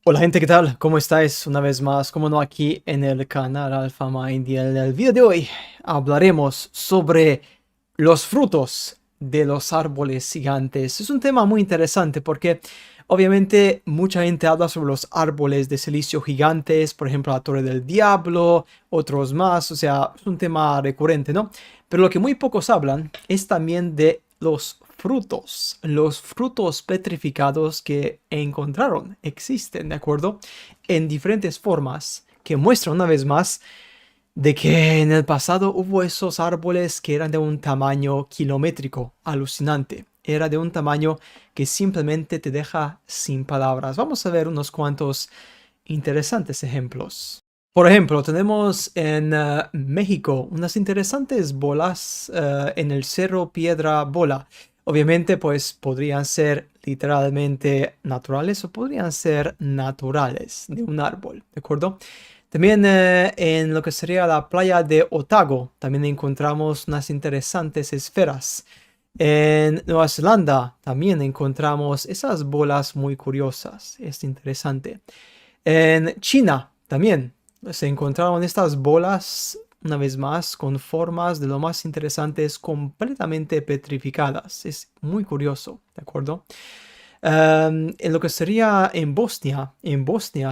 Hola gente, ¿qué tal? ¿Cómo estáis? Una vez más, como no, aquí en el canal Alpha Mind. Y en el video de hoy hablaremos sobre los frutos de los árboles gigantes. Es un tema muy interesante porque obviamente mucha gente habla sobre los árboles de silicio gigantes, por ejemplo la Torre del Diablo, otros más, o sea, es un tema recurrente, ¿no? Pero lo que muy pocos hablan es también de los frutos petrificados que encontraron, existen, ¿de acuerdo? En diferentes formas, que muestran una vez más de que en el pasado hubo esos árboles que eran de un tamaño kilométrico, alucinante. Era de un tamaño que simplemente te deja sin palabras. Vamos a ver unos cuantos interesantes ejemplos. Por ejemplo, tenemos en México unas interesantes bolas en el Cerro Piedra Bola. Obviamente, pues podrían ser literalmente naturales o podrían ser naturales de un árbol, ¿de acuerdo? También en lo que sería la playa de Otago, también encontramos unas interesantes esferas. En Nueva Zelanda también encontramos esas bolas muy curiosas. Es interesante. En China también se encontraron estas bolas, una vez más, con formas de lo más interesantes, completamente petrificadas. Es muy curioso, ¿de acuerdo? En lo que sería en Bosnia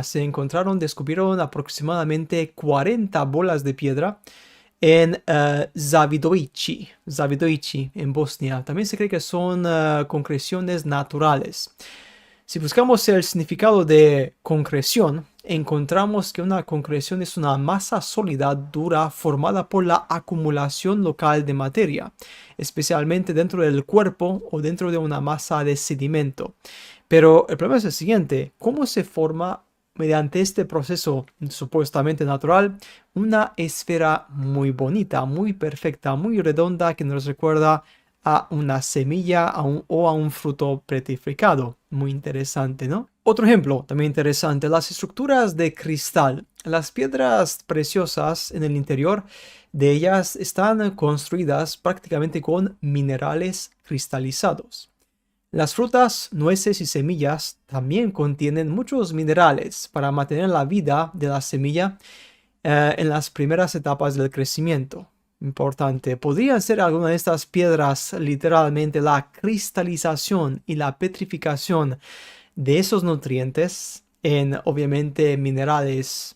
se descubrieron aproximadamente 40 bolas de piedra en Zavidoichi, en Bosnia. También se cree que son concreciones naturales. Si buscamos el significado de concreción, encontramos que una concreción es una masa sólida dura formada por la acumulación local de materia, especialmente dentro del cuerpo o dentro de una masa de sedimento. Pero el problema es el siguiente: ¿cómo se forma mediante este proceso supuestamente natural una esfera muy bonita, muy perfecta, muy redonda que nos recuerda a una semilla o a un fruto petrificado? Muy interesante, ¿no? Otro ejemplo también interesante: las estructuras de cristal. Las piedras preciosas en el interior de ellas están construidas prácticamente con minerales cristalizados. Las frutas, nueces y semillas también contienen muchos minerales para mantener la vida de la semilla en las primeras etapas del crecimiento. Importante. ¿Podrían ser alguna de estas piedras literalmente la cristalización y la petrificación de esos nutrientes en, obviamente, minerales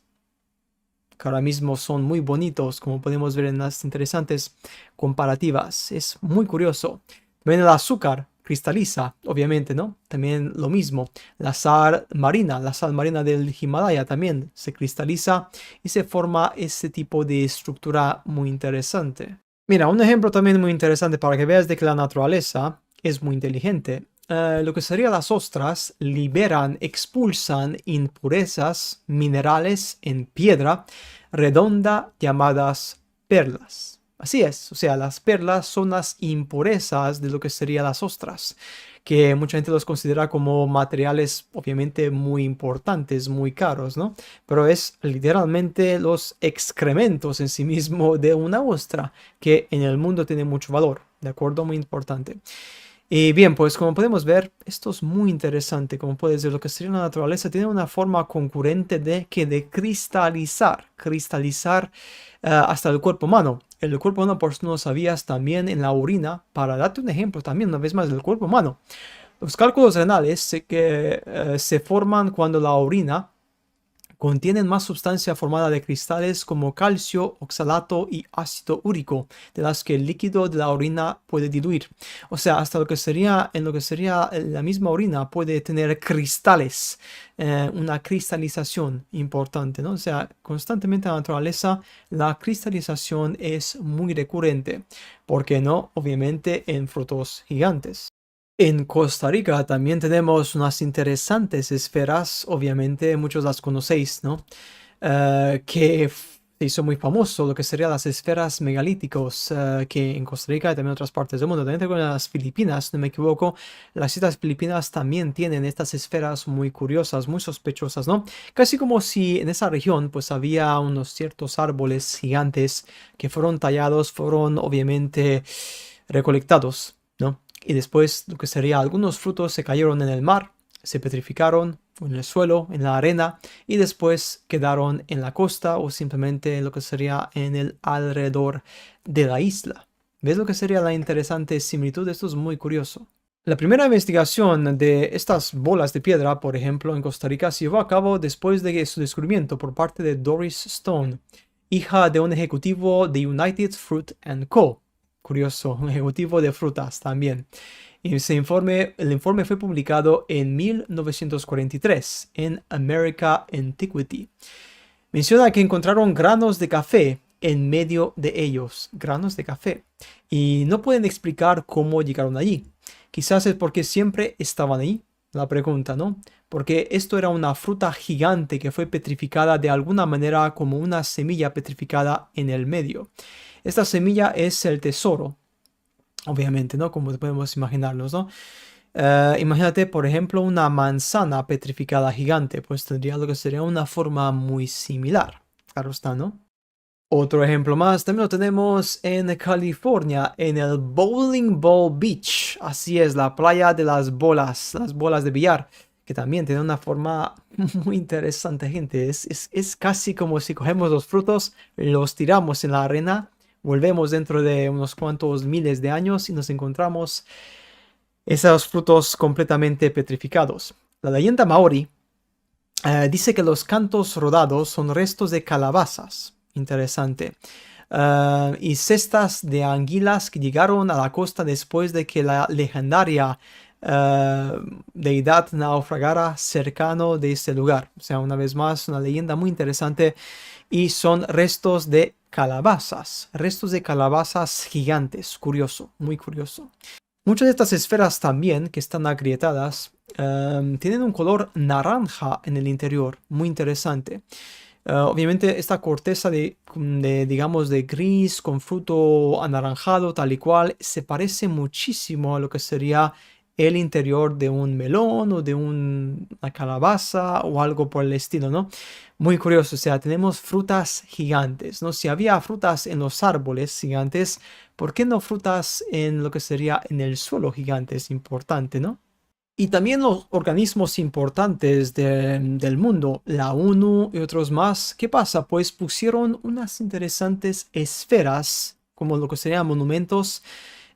que ahora mismo son muy bonitos, como podemos ver en las interesantes comparativas? Es muy curioso. También el azúcar cristaliza, obviamente, ¿no? También lo mismo. La sal marina del Himalaya también se cristaliza y se forma ese tipo de estructura muy interesante. Mira, un ejemplo también muy interesante para que veas de que la naturaleza es muy inteligente. Lo que serían las ostras liberan, expulsan impurezas minerales en piedra redonda llamadas perlas. Así es, o sea, las perlas son las impurezas de lo que serían las ostras, que mucha gente los considera como materiales obviamente muy importantes, muy caros, ¿no? Pero es literalmente los excrementos en sí mismo de una ostra, que en el mundo tiene mucho valor, ¿de acuerdo? Muy importante. Y bien, pues como podemos ver, esto es muy interesante. Como puedes ver, lo que sería la naturaleza tiene una forma concurrente de cristalizar hasta el cuerpo humano. El cuerpo humano, por si no lo sabías, también en la orina. Para darte un ejemplo también, una vez más, del cuerpo humano. Los cálculos renales se forman cuando la orina contienen más sustancia formada de cristales como calcio, oxalato y ácido úrico, de las que el líquido de la orina puede diluir. O sea, hasta en lo que sería la misma orina puede tener cristales, una cristalización importante, ¿no? O sea, constantemente en la naturaleza la cristalización es muy recurrente. ¿Por qué no? Obviamente en frutos gigantes. En Costa Rica también tenemos unas interesantes esferas, obviamente muchos las conocéis, ¿no? Se hizo muy famoso lo que serían las esferas megalíticos, que en Costa Rica y también en otras partes del mundo. También tengo en las Filipinas, no me equivoco, las islas Filipinas también tienen estas esferas muy curiosas, muy sospechosas, ¿no? Casi como si en esa región pues había unos ciertos árboles gigantes que fueron tallados, fueron obviamente recolectados, ¿no? Y después lo que sería algunos frutos se cayeron en el mar, se petrificaron, en el suelo, en la arena, y después quedaron en la costa o simplemente lo que sería en el alrededor de la isla. ¿Ves lo que sería la interesante similitud? Esto es muy curioso. La primera investigación de estas bolas de piedra, por ejemplo, en Costa Rica, se llevó a cabo después de su descubrimiento por parte de Doris Stone, hija de un ejecutivo de United Fruit and Co. Curioso, un ejecutivo de frutas también. Y el informe fue publicado en 1943 en America Antiquity. Menciona que encontraron granos de café en medio de ellos, granos de café, y no pueden explicar cómo llegaron allí. Quizás es porque siempre estaban ahí, la pregunta, ¿no? Porque esto era una fruta gigante que fue petrificada de alguna manera como una semilla petrificada en el medio. Esta semilla es el tesoro, obviamente, ¿no? Como podemos imaginarnos, ¿no? Imagínate, por ejemplo, una manzana petrificada gigante, pues tendría lo que sería una forma muy similar. Claro está, ¿no? Otro ejemplo más, también lo tenemos en California, en el Bowling Ball Beach. Así es, la playa de las bolas de billar, que también tiene una forma muy interesante, gente. Es casi como si cogemos los frutos, los tiramos en la arena, volvemos dentro de unos cuantos miles de años y nos encontramos esos frutos completamente petrificados. La leyenda maori dice que los cantos rodados son restos de calabazas. Interesante. Y cestas de anguilas que llegaron a la costa después de que la legendaria deidad naufragara cercano de este lugar. O sea, una vez más, una leyenda muy interesante. Y son restos de calabazas gigantes. Curioso, muy curioso. Muchas de estas esferas también, que están agrietadas, tienen un color naranja en el interior, muy interesante. Obviamente esta corteza digamos, de gris con fruto anaranjado, tal y cual, se parece muchísimo a lo que sería el interior de un melón o de una calabaza o algo por el estilo, ¿no? Muy curioso, o sea, tenemos frutas gigantes, ¿no? Si había frutas en los árboles gigantes, ¿por qué no frutas en lo que sería en el suelo gigante? Es importante, ¿no? Y también los organismos importantes del mundo, la ONU y otros más, ¿qué pasa? Pues pusieron unas interesantes esferas, como lo que serían monumentos,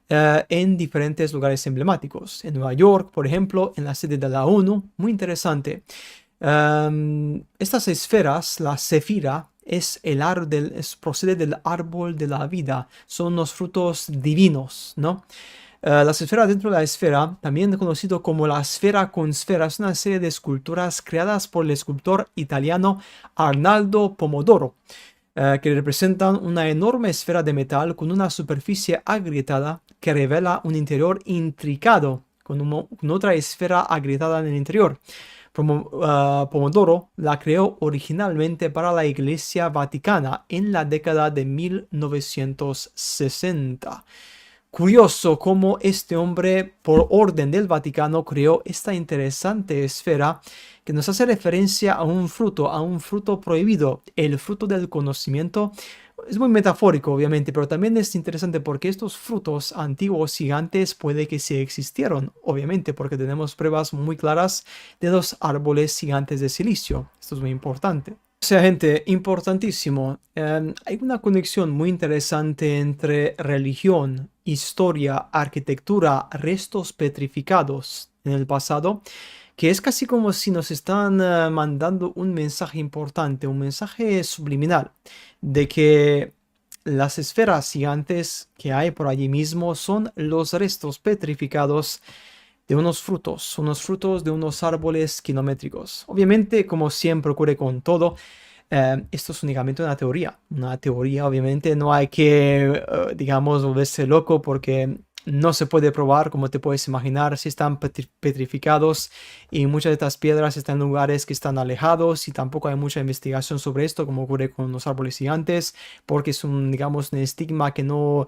en diferentes lugares emblemáticos. En Nueva York, por ejemplo, en la sede de la ONU, muy interesante. Estas esferas, la cefira, procede del árbol de la vida, son los frutos divinos, ¿no? La esfera dentro de la esfera, también conocido como la esfera con esfera, es una serie de esculturas creadas por el escultor italiano Arnaldo Pomodoro, que representan una enorme esfera de metal con una superficie agrietada que revela un interior intricado con otra esfera agrietada en el interior. Pomodoro la creó originalmente para la Iglesia Vaticana en la década de 1960. Curioso cómo este hombre, por orden del Vaticano, creó esta interesante esfera que nos hace referencia a un fruto prohibido, el fruto del conocimiento. Es muy metafórico, obviamente, pero también es interesante porque estos frutos antiguos gigantes puede que sí existieron, obviamente, porque tenemos pruebas muy claras de los árboles gigantes de silicio. Esto es muy importante. O sea, gente, importantísimo. Hay una conexión muy interesante entre religión, historia, arquitectura, restos petrificados en el pasado, que es casi como si nos están mandando un mensaje importante, un mensaje subliminal, de que las esferas gigantes que hay por allí mismo son los restos petrificados de unos frutos de unos árboles kilométricos. Obviamente, como siempre ocurre con todo, esto es únicamente una teoría. Una teoría, obviamente, no hay que, digamos, volverse loco porque no se puede probar, como te puedes imaginar, si están petrificados y muchas de estas piedras están en lugares que están alejados y tampoco hay mucha investigación sobre esto, como ocurre con los árboles gigantes, porque es un, digamos, un estigma que no,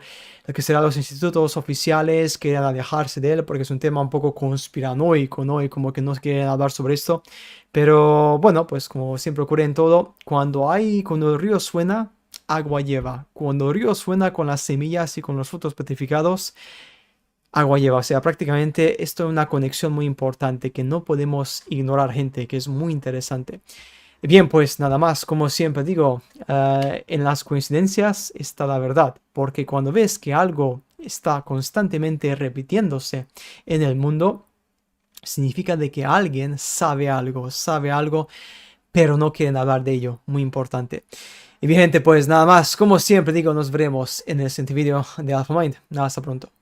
que será los institutos oficiales quieren alejarse de él, porque es un tema un poco conspiranoico, ¿no? Y como que no quieren hablar sobre esto. Pero bueno, pues como siempre ocurre en todo, cuando el río suena, agua lleva. Cuando el río suena con las semillas y con los frutos petrificados, agua lleva. O sea, prácticamente esto es una conexión muy importante que no podemos ignorar, gente, que es muy interesante. Bien, pues nada más, como siempre digo, en las coincidencias está la verdad, porque cuando ves que algo está constantemente repitiéndose en el mundo, significa de que alguien sabe algo, pero no quieren hablar de ello, muy importante. Y bien, gente, pues nada más, como siempre digo, nos veremos en el siguiente video de AlphaMind. Hasta pronto.